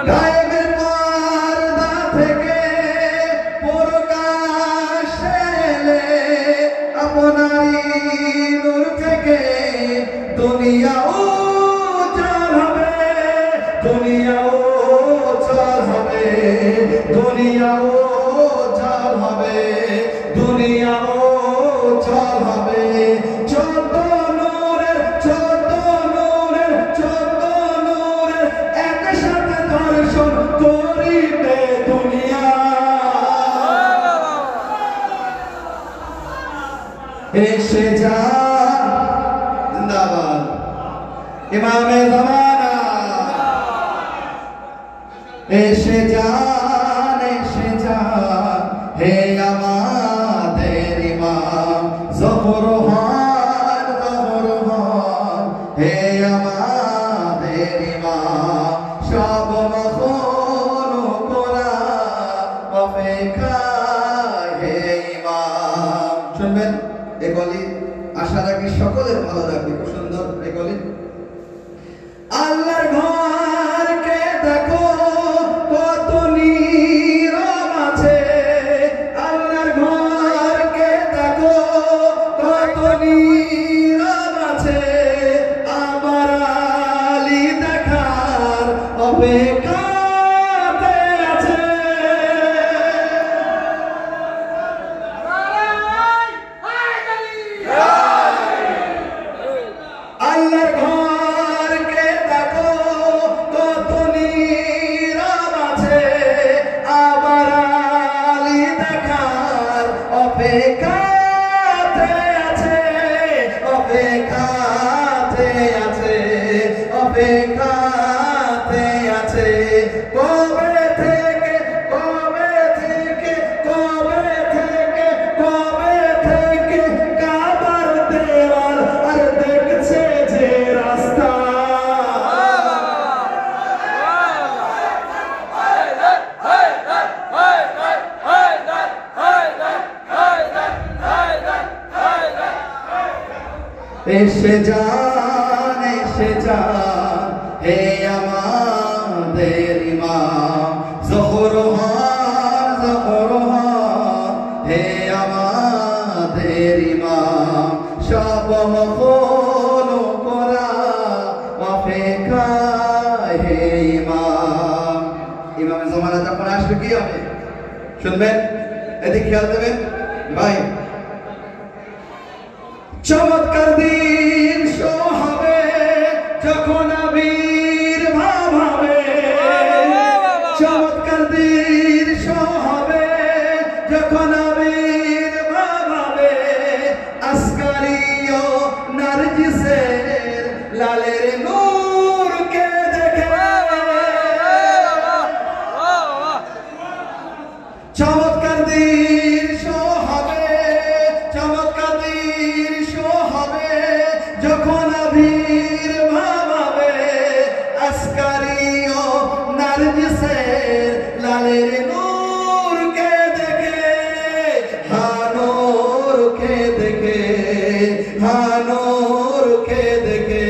গায়েবের পর্দা থেকে প্রকাশে এলে আপনারই নূর থেকে দুনিয়া উজ্জ্বল হবে, দুনিয়া উজ্জ্বল হবে, দুনিয়া উজ্জ্বল হবে, দুনিয়া উজ্জ্বল হবে। চোদ্দ নূরের একসাথে দর্শন করিবে দুনিয়া। এসে যা জিন্দাবাদ ইমামে জামানা, এসে যান হে আমাদের ইমাম জহুরহান, জহুরহান হে আমাদের ইমাম। সব মাখলুকরা অপেক্ষায় হে ইমাম। শুনবেন এই কলি, আশা রাখি সকলের ভালো লাগবে। খুব সুন্দর এই কলি। আল্লাহর ঘরকে দেখো কত নীরব আছে, আল্লাহর ঘরকে দেখো কত নীরব আছে, আমার আলী দেখার অপেক্ষাতে আছে। আল্লাহর ঘরকে দেখো কত নীরব আছে, আবার আলী দেখার অপেক্ষাতে আছে, অপেক্ষাতে আছে, অপেক্ষাতে আছে। কবে থেকে কবে থেকে কবে থেকে কবে থেকে কাবার দেওয়াল আর দেখছে যে রাস্তা। এসে যান হে আমাদের ইমাম জহুরহান, জহুরহান হে আমাদের ইমাম। সব মাখলুকরা অপেক্ষায় হে ইমাম। ইমামে জামানা যখন আসবে কি হবে শুনবেন, এদিকে খেয়াল দেবেন ভাই। চমৎকার দিন শো হবে যখন আবির্ভাব হবে, চমৎকার দিন শো হবে যখন আবির্ভাব হবে। আসকারিও নারজিসের লালের নূরকে দেখে, চমৎকার দিন শো হবে, চমৎকার দিন শো হবে যখন আবির্ভাব হবে। আসকারিও নারজিসের লালের নূরকে দেখে, হানূরকে দেখে, হানূরকে দেখে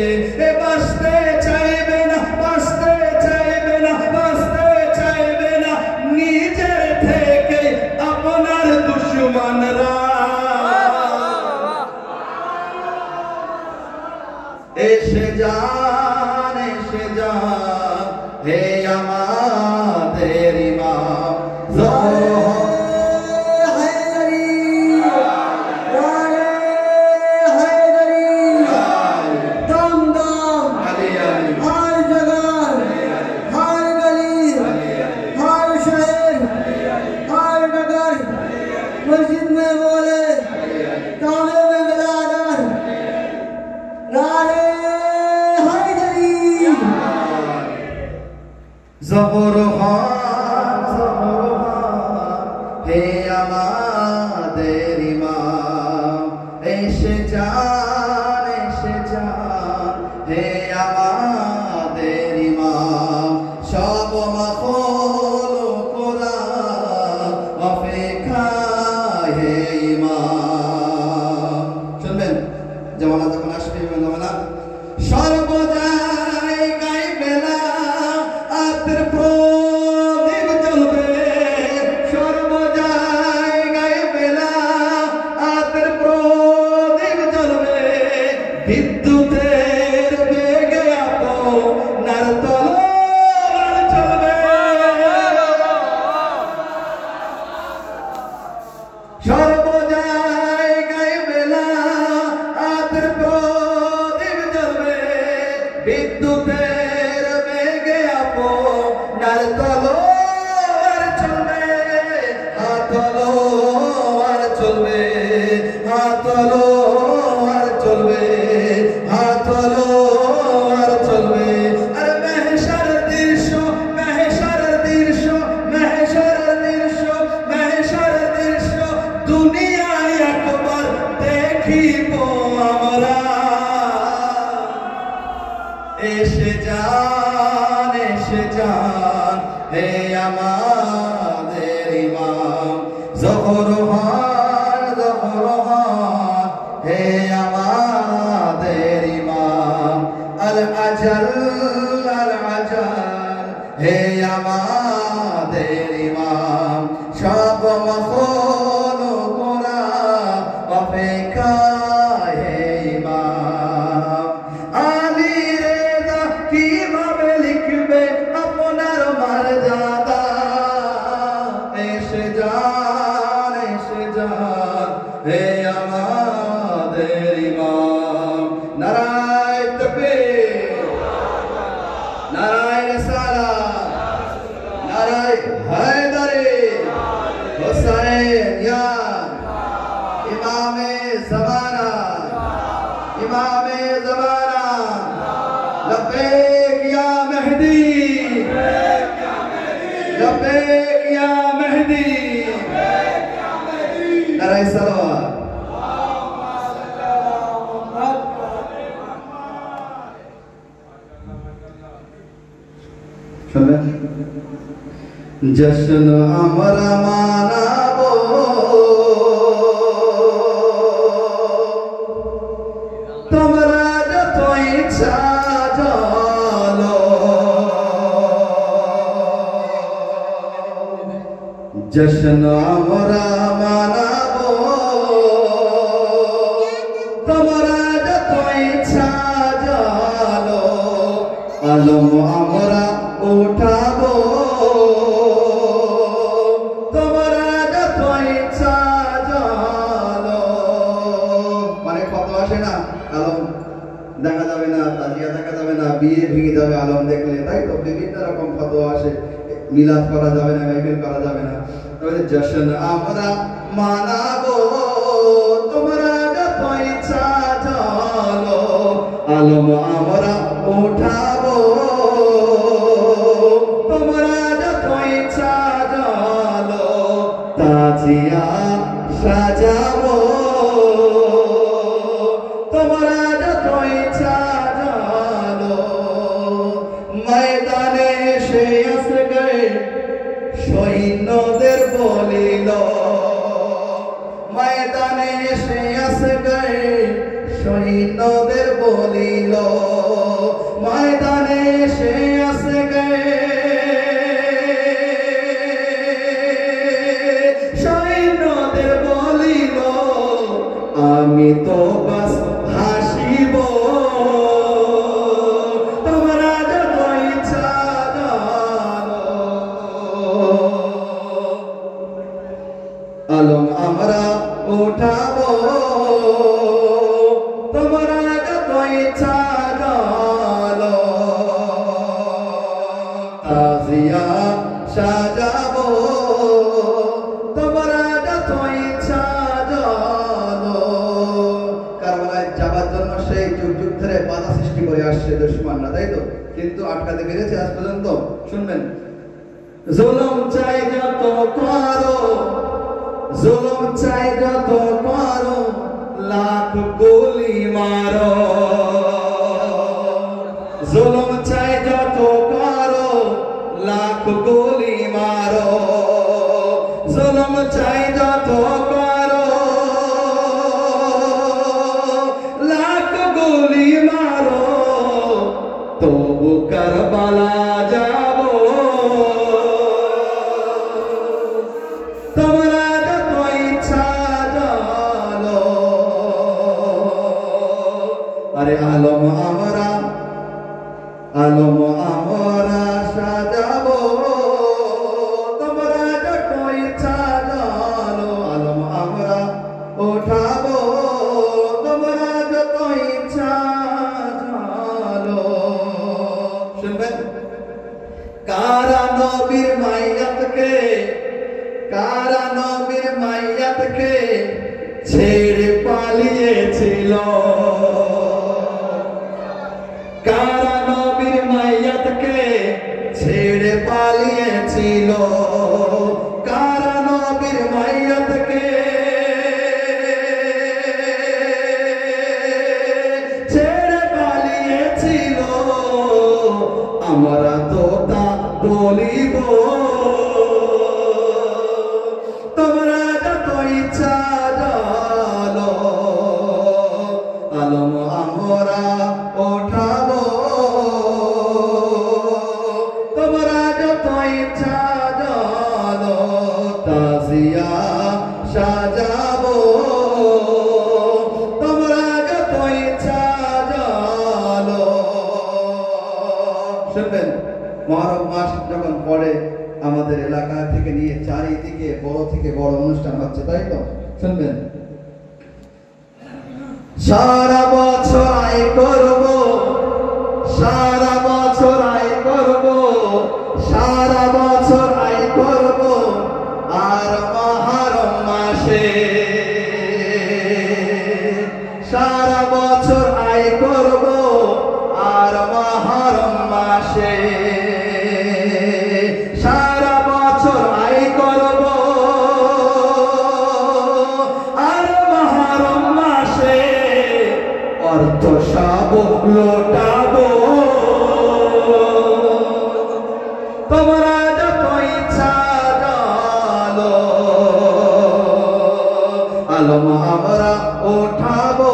বাঁচতে চাইবে না, বাঁচতে চাইবে না, বাঁচতে চাইবে না নিজের থেকে আপনার দুশমনরা। এসে যান হে আমাদের ইমাম জহুরহান। मस्जिद में बोले ताले में बिलादर नारे हैदरी। জহুরহান, জহুরহান হে আমাদের ইমাম। এসে যান হে আমাদের ইমাম। সব মাখলুকরা অপেক্ষায় হে ইমাম। শুনবেন জামানা যখন আসবে, জামানা সর্বদাই গাইবে না আত্র নার তলোয়ার চলবে, তলোয়ার চলবে, তলোয়ার চলবে, তলোয়ার চলবে। আর মেহশার দৃশ্য, মেহশার দৃশ্য, মেহশার দৃশ্য, মেহশার দৃশ্য দুনিয়ায় একবার দেখিব আমরা। এসে যান, এসে যান হে আমাদের ইমাম, জহর হন, জহর হন হে আমাদের ইমাম। আল আজল, আল আজল হে আমাদের ইমাম। সব মাখলুকরা অপেক্ষায় হে ইমাম। আলী রেজা কিভাবে লিখবে আপনার মর্যাদা? এসে যান, এসে যান হে আমাদের ইমাম। নারায়ে তাকবীর, নারায়ে রিসালাত, নারায়ে হায়দারি, হুসাইন ইয়া ইমামে জামানা, ইমামে জামানা। লব্বैक या मेहदी, लब्बैक या मेहदी। नाराए सलावत। শুনবেন? জশ্ন আমরা মানাবো, তোমরা যত ইচ্ছা চলো। জশ্ন আমরা মানাবো, তোমরা যত ইচ্ছা চলো। আলম আমরা উঠাবো, তোমরা যত ইচ্ছা চলো। মানে কত আসে না, আলম দেখা যাবে না, তাজিয়া দেখা যাবে না, বিয়ে ভেঙে যাবে আলম দেখলে, তাই তো বিভিন্ন রকম ফতোয়া আসে। মিলাদ করা যাবে না, মাহফিল করা যাবে না। তবে জশ্ন আমরা মানাবো, তোমরা যত ইচ্ছা চলো। আলম আমরা উঠাবো, তোমরা যত ইচ্ছা চলো। তাজিয়া সাজাবো, তোমরা যত ইচ্ছা চলো। ময়দানে সে আসগর সৈন্যদের বলিল, ময়দানে সে আসগর সৈন্যদের বলিল। ময়দানে সে আসগর সৈন্যদের বলিল, আমি তো বাস হাসিব, তোমরা যত ইচ্ছা জানো। আলম আমরা উঠাবো, তোমরা যত ইচ্ছা জানো। তাজিয়া সাজাবো, তোমরা যত ইচ্ছা জানো। কারবালায় যাবার জন্য সেই যুগ যুগ ধরে বাধা সৃষ্টি করে আসছে দুশমনরা, তাই তো? কিন্তু আটকাতে পেরেছে আজ পর্যন্ত। শুনবেন, জুলুম চাই যত করো, জুলুম চাই যত করো, লাখ গুলি মারো। জুলুম চাই যত করো, লাখ গুলি মারো। জুলুম চাই যত করো, লাখ গুলি মারো। তবু কারবালা যাবো, তোমরা যত ইচ্ছা জানো। আরে আলম আমরা, আলম আমরা সাজাবো, তোমরা যত ইচ্ছা জানো। আলম আমরা উঠাবো, তোমরা যত ইচ্ছা জানো। শুনবেন? কারা নবীর মাইয়াতকে ছেড়ে পালিয়েছিল কারা নবীর মাইয়াতকে ছেড়ে পালিয়েছিল কারা নবীর মাইয়াতকে ছেড়ে পালিয়েছিল আমরা তো তা বলিব তোমরা যত ইচ্ছা জানো আলম আমরা ওঠাবো তোমরা যত ইচ্ছা জানো তাজিয়া সাজাবো তোমরা যত ইচ্ছা জানো। শুনবেন মহরম মাস যখন পড়ে আমাদের এলাকা থেকে নিয়ে চারিদিকে বড় থেকে বড় অনুষ্ঠান হচ্ছে, তাই তো? শুনবেন সারা বছর আয় করব সারা বছর আয় করব সারা বছর আয় করব আর মহরম মাসে সারা বছর আয় করব আর মহরম মাসে সারা বছর আয় করব আর মহরম মাসে অর্থ সব লোটাবো তোমরা যত ইচ্ছা জানো আলম আমরা ওঠাবো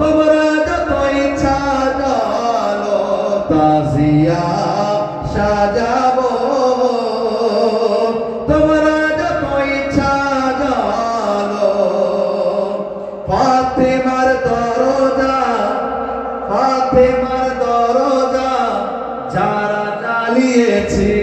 তোমরা যত ইচ্ছা জানো তাজিয়া সাজাবো তোমরা যত ইচ্ছা জানো ফাতেমার দরজা যারা জ্বালিয়েছিল